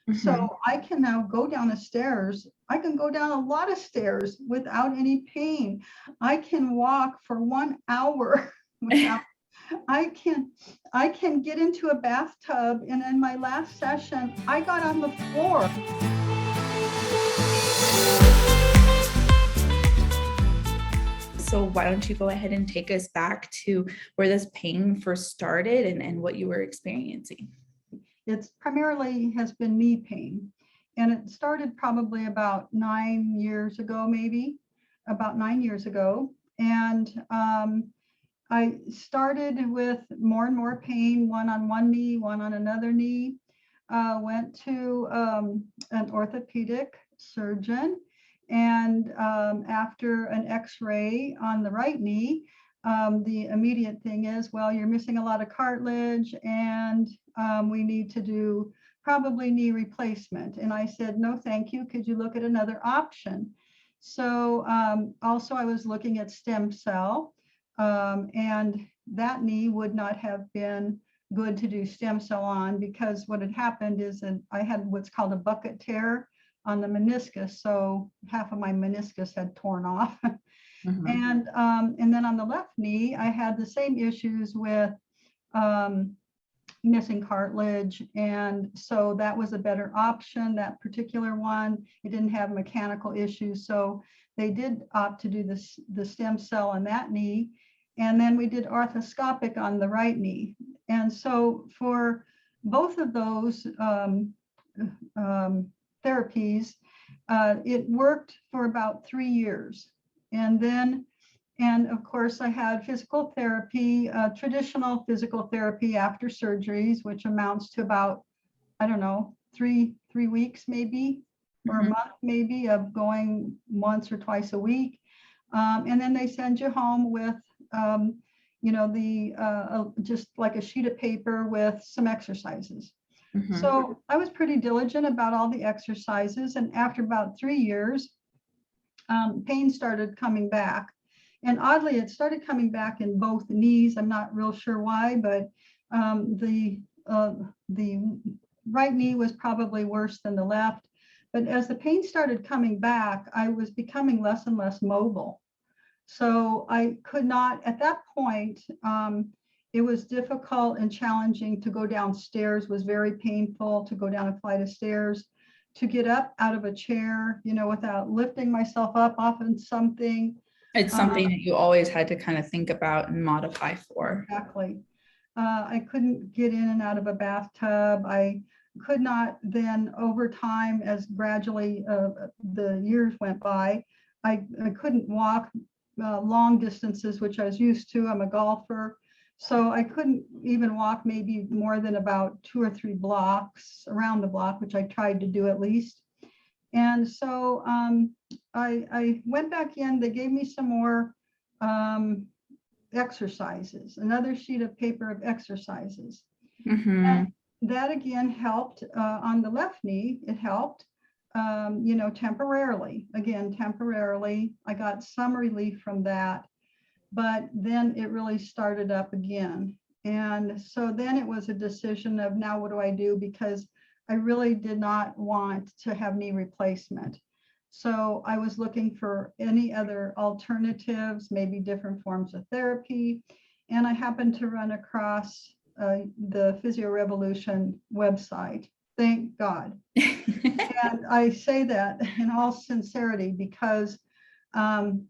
Mhm. So I can now go down the stairs. I can go down a lot of stairs without any pain. I can walk for 1 hour without, I can, I can get into a bathtub. And in my last session, I got on the floor. So why don't you go ahead and take us back to where this pain first started and what you were experiencing? It's primarily has been knee pain. And it started probably about 9 years ago, maybe about 9 years ago. And I started with more and more pain, one on one knee, one on another knee. Went to an orthopedic surgeon. And after an x-ray on the right knee, the immediate thing is, well, you're missing a lot of cartilage and we need to do probably knee replacement. And I said, no, thank you. Could you look at another option? So also I was looking at stem cell, and that knee would not have been good to do stem cell on, because what had happened is that I had what's called a bucket tear on the meniscus. So half of my meniscus had torn off. Mhm. And then on the left knee, I had the same issues with um, missing cartilage. And so that was a better option, that particular one. It didn't have mechanical issues. So they did opt to do this, the stem cell on that knee. And then we did arthroscopic on the right knee. And so for both of those therapies, it worked for about 3 years. And then and of course, I had physical therapy, traditional physical therapy after surgeries, which amounts to about, I don't know, three weeks maybe, or a Mhm. month maybe, of going once or twice a week. And then they send you home with, just like a sheet of paper with some exercises. Mhm. So I was pretty diligent about all the exercises. And after about 3 years, pain started coming back. And oddly, it started coming back in both knees. I'm not real sure why, but the right knee was probably worse than the left. But as the pain started coming back, I was becoming less and less mobile. So I could not, at that point, it was difficult and challenging to go downstairs, was very painful to go down a flight of stairs, to get up out of a chair, without lifting myself up off of something. It's Uh, something that you always had to kind of think about and modify for. exactly. I couldn't get in and out of a bathtub. I could not then, over time, as gradually the years went by, I couldn't walk long distances, which I was used to. I'm a golfer. So I couldn't even walk maybe more than about 2 or 3 blocks around the block, which I tried to do at least. And so I went back in. They gave me some more um, exercises, another sheet of paper of exercises. And Mhm. that again helped on the left knee. It helped, temporarily. Again, temporarily. I got some relief from that, but then it really started up again. And so then it was a decision of, now what do I do? Because I really did not want to have knee replacement. So I was looking for any other alternatives, maybe different forms of therapy. And I happened to run across the Physio Revolution website. Thank God. And I say that in all sincerity because um,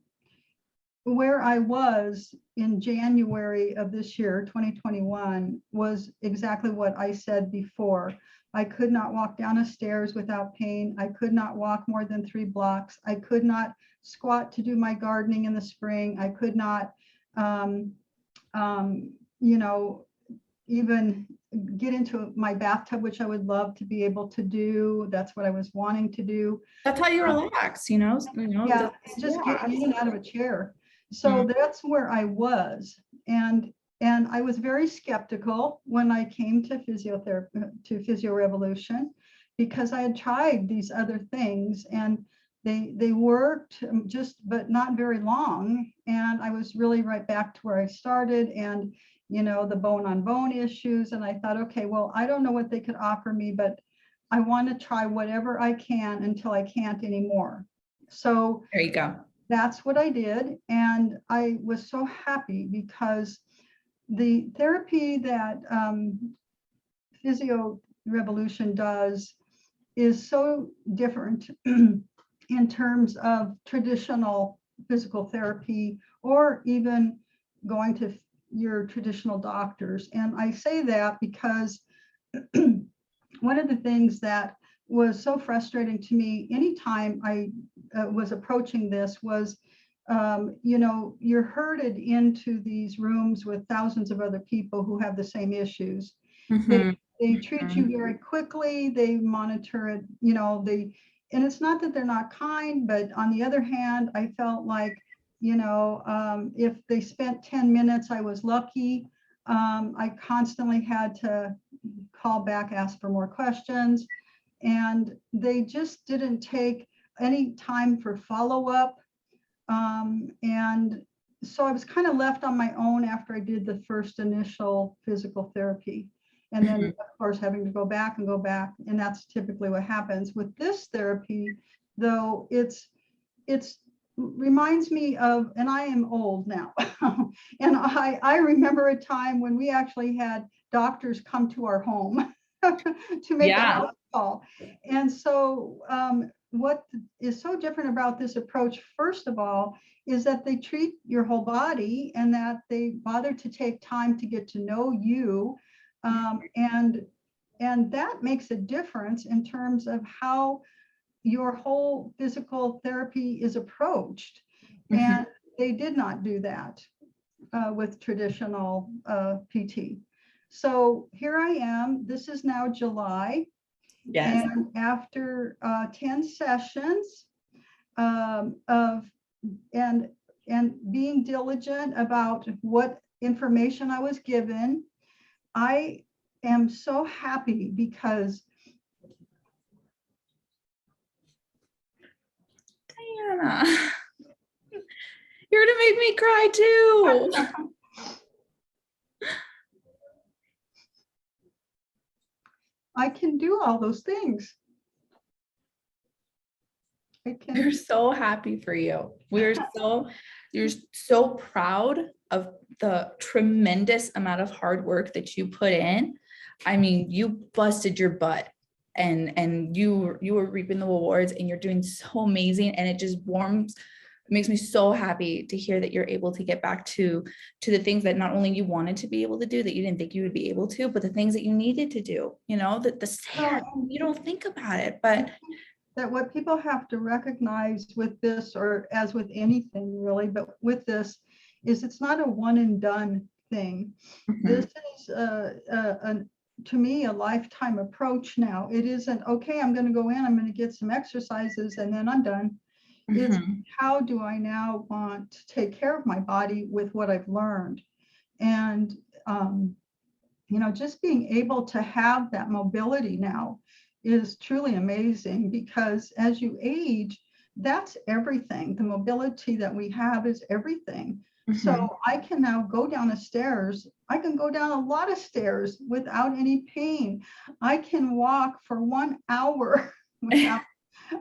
where I was in January of this year, 2021, was exactly what I said before. I could not walk down a stairs without pain. I could not walk more than 3 blocks. I could not squat to do my gardening in the spring. I could not, um, um, you know, even get into my bathtub, which I would love to be able to do. That's what I was wanting to do. That's how you Uh, relax, yeah, that's, and just yeah, getting in and out of a absolutely. chair. Mhm. So that's where I was. And I was very skeptical when I came to physiotherapy, to Physio Revolution, because I had tried these other things and they worked, just but not very long. And I was really right back to where I started, and the bone on bone issues. And I thought, okay, well, I don't know what they could offer me, but I want to try whatever I can until I can't anymore. So There you go. that's what I did. And I was so happy because the therapy that Physio Revolution does is so different in terms of traditional physical therapy or even going to your traditional doctors. And I say that because one of the things that was so frustrating to me anytime I was approaching this was, you're herded into these rooms with thousands of other people who have the same issues. Mhm. They treat you very quickly, they monitor it, and it's not that they're not kind, but on the other hand, I felt like, if they spent 10 minutes, I was lucky. I constantly had to call back, ask for more questions, and they just didn't take any time for follow-up. And so I was kind of left on my own after I did the first initial physical therapy. And then, Mhm. of course, having to go back and go back. And that's typically what happens with this therapy, though it's reminds me of, and I am old now, and I remember a time when we actually had doctors come to our home to make a Yeah. house call. And so what is so different about this approach, first of all, is that they treat your whole body and that they bother to take time to get to know you. And that makes a difference in terms of how your whole physical therapy is approached. Mhm. And they did not do that with traditional PT. So here I am. This is now July. Yes. And after 10 sessions of and being diligent about what information I was given, I am so happy because Diana, you're gonna make me cry too. I can do all those things. I can. We're so happy for you. You're so proud of the tremendous amount of hard work that you put in. I mean, you busted your butt and you were reaping the rewards and you're doing so amazing, and it just it makes me so happy to hear that you're able to get back to the things that not only you wanted to be able to do, that you didn't think you would be able to, but the things that you needed to do, that the sad, you don't think about it, but That what people have to recognize with this, or as with anything really, but with this, is it's not a one and done thing. This is to me a lifetime approach now. It isn't, okay, I'm going to go in, I'm going to get some exercises and then I'm done. It's how do I now want to take care of my body with what I've learned? And just being able to have that mobility now is truly amazing, because as you age, that's everything. The mobility that we have is everything. So I can now go down the stairs. I can go down a lot of stairs without any pain. I can walk for 1 hour without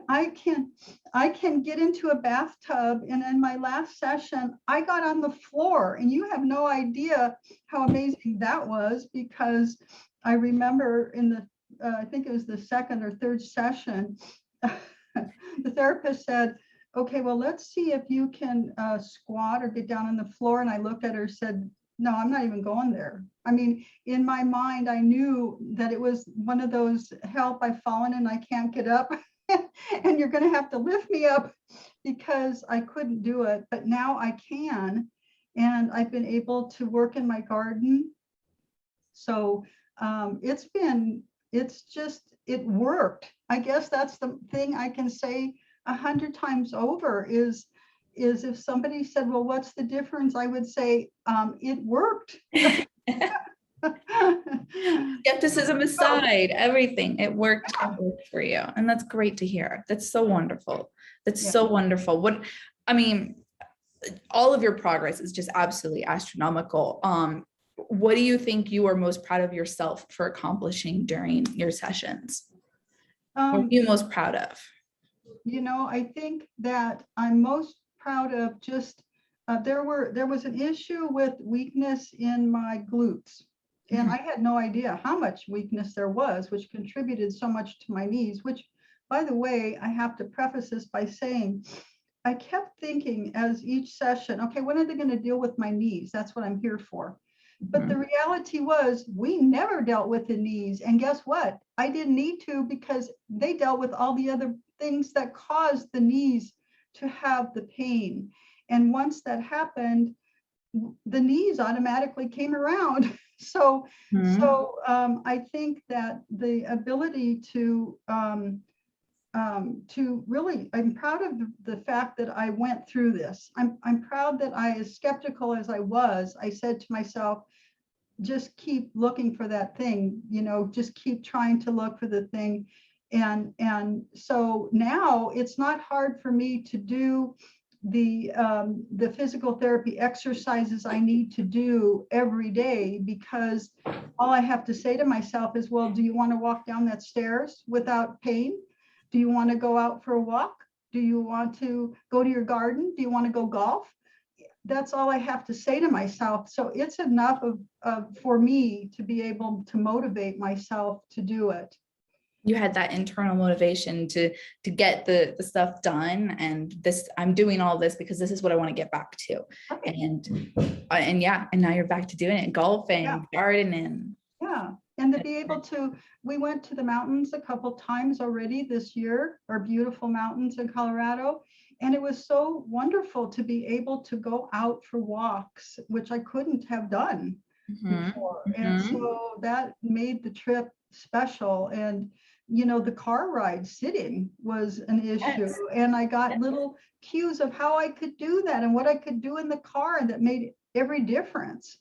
I can get into a bathtub, and in my last session, I got on the floor, and you have no idea how amazing that was, because I remember in the, I think it was the second or third session, the therapist said, okay, well, let's see if you can squat or get down on the floor. And I looked at her, said, no, I'm not even going there. I mean, in my mind, I knew that it was one of those, help, I've fallen and I can't get up. And you're going to have to lift me up, because I couldn't do it. But now I can. And I've been able to work in my garden. So it worked. I guess that's the thing I can say 100 times over is if somebody said, well, what's the difference? I would say, it worked. Skepticism aside, everything, it worked for you. And that's great to hear. That's so wonderful. That's so wonderful. All of your progress is just absolutely astronomical. What do you think you are most proud of yourself for accomplishing during your sessions? What are you most proud of? I think that I'm most proud of just, there was an issue with weakness in my glutes. And I had no idea how much weakness there was, which contributed so much to my knees, which, by the way, I have to preface this by saying, I kept thinking as each session, okay, when are they going to deal with my knees? That's what I'm here for. But the reality was we never dealt with the knees. And guess what? I didn't need to, because they dealt with all the other things that caused the knees to have the pain. And once that happened, the knees automatically came around. So I think that the ability to really, I'm proud of the fact that I went through this. I'm proud that as skeptical as I was, I said to myself, just keep looking for that thing, just keep trying to look for the thing. And so now it's not hard for me to do the physical therapy exercises I need to do every day, because all I have to say to myself is, well, do you want to walk down that stairs without pain? Do you want to go out for a walk? Do you want to go to your garden? Do you want to go golf? That's all I have to say to myself. So it's enough for me to be able to motivate myself to do it. You had that internal motivation to get the stuff done, and I'm doing all this because this is what I want to get back to. Right. And yeah, and now you're back to doing it, golfing, gardening. Yeah. And to be able to, we went to the mountains a couple times already this year, our beautiful mountains in Colorado. And it was so wonderful to be able to go out for walks, which I couldn't have done before. And so that made the trip special. And, the car ride sitting was an issue. Yes. And I got little cues of how I could do that and what I could do in the car, and that made every difference.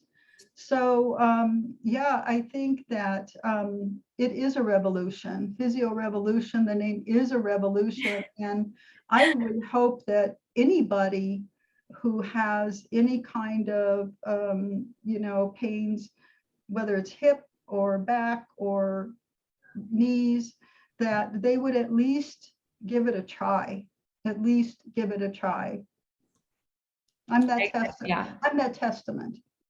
So I think that it is a revolution, physio revolution. The name is a revolution. And I would hope that anybody who has any kind of, pains, whether it's hip or back or knees, that they would at least give it a try, I'm that testament. Yeah. I'm that testament.